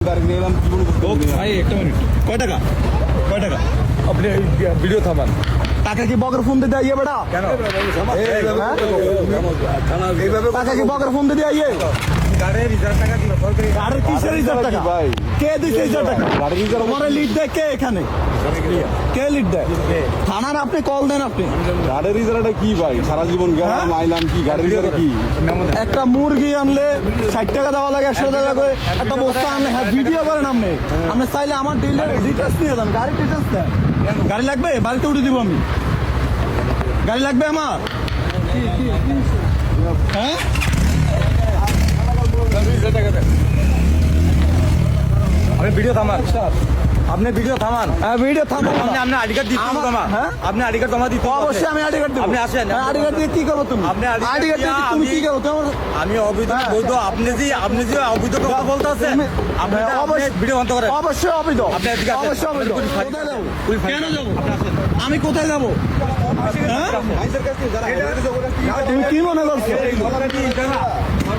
ভাই একটা মিনিট কয় টাকা আপনি ভিডিও থামান। টাকা কি বগের ফোন দিয়ে আইয়ে বেটা কেন টাকা কি বগের ফোন দিয়ে আইয়ে গাড়ির রিজার্ভ টাকা দিল সরকারি গাড়ির কিসের রিজার্ভ টাকা ভাই কে দিছে রিজার্ভ টাকা গাড়ির রিজার্ভ তোমার লিড দেয় কে এখানে কে লিড দেয় থানার আপনি কল দেন আপনি গাড়ির রিজার্ভটা কি ভাই সারা জীবন গেলাম আইলাম কি গাড়ির রিজার্ভ কি একটা মুরগি আনলে 60 টাকা দেওয়া লাগে 100 টাকা করে একটা বস্তা আনলে হ্যাঁ ভিডিও করেন আপনি আপনি চাইলে আমার ডিটেলস নিয়ে যান গাড়ি ডিটেলস দেন গাড়ি লাগবে বাড়িতে উঠে দিব আমি গাড়ি লাগবে আমার হ্যাঁ আপনি ভিডিও থামান আপনি ভিডিও থামান ভিডিও থামো আপনি আইডি কার্ড দিতে হবে জমা হ্যাঁ? আপনি আইডি কার্ড জমা দিতে হবে। অবশ্যই আমি আইডি কার্ড দেবো আপনি আসেন। আইডি কার্ড দিয়ে কি করো তুমি আপনি ID আইডি কার্ড দিয়ে তুমি কি করো তোমার আমি অবৈধ হ্যাঁ। বৈধ আপনি যে অবৈধ কথা বলতে আছেন আপনি অবশ্যই ভিডিও বন্ধ করেন অবশ্যই অবৈধ আপনি এদিকে আসেন। অবশ্যই অবৈধ পুলিশ ফাঁড়ি। কোথায় যাবো পুলিশ ফাঁড়ি। কেন যাবো আমি কোথায় যাবো হ্যাঁ তুমি কি মনে করছো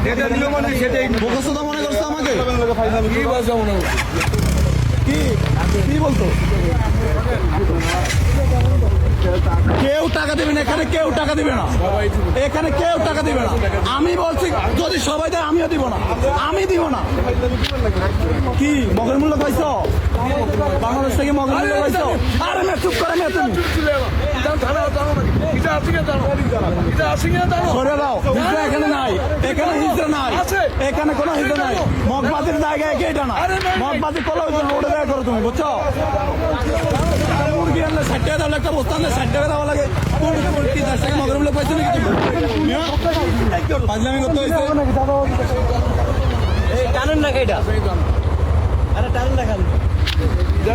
যেটা নিয়ম মানে সেটাই মুখস্থতা মনে করছো আমাকে কি কি বলতো কেউ টাকা দিবে না এখানে কেউ টাকা দিবে না এখানে কেউ টাকা দিবে না আমি বলছি যদি সবাই দেয় আমিও দিব না আমি দিব না কি মগের মূল্য পাইছো বাংলাদেশ থেকে মগের মূল্য পাইছো আরে মে চুপ করে মে তুমি সরে দাও হিজড়া এখানে নাই এখানে হিজড়া নাই এখানে কোনো হিজড়া নাই মগবাজির জায়গায় এটা না মগবাজি কোলা রোডে দেয়া করো তুমি বুঝছো মুরগি আনলে 60 টাকা দাও একটা বস্তা আনলে 60 টাকা দেওয়া লাগে কি 10 টাকা মগের মূল্য পাইছো নাকি তুমি পাঁচলামি করতে হয়েছে টানেন না এটা আরে টানেন না খালি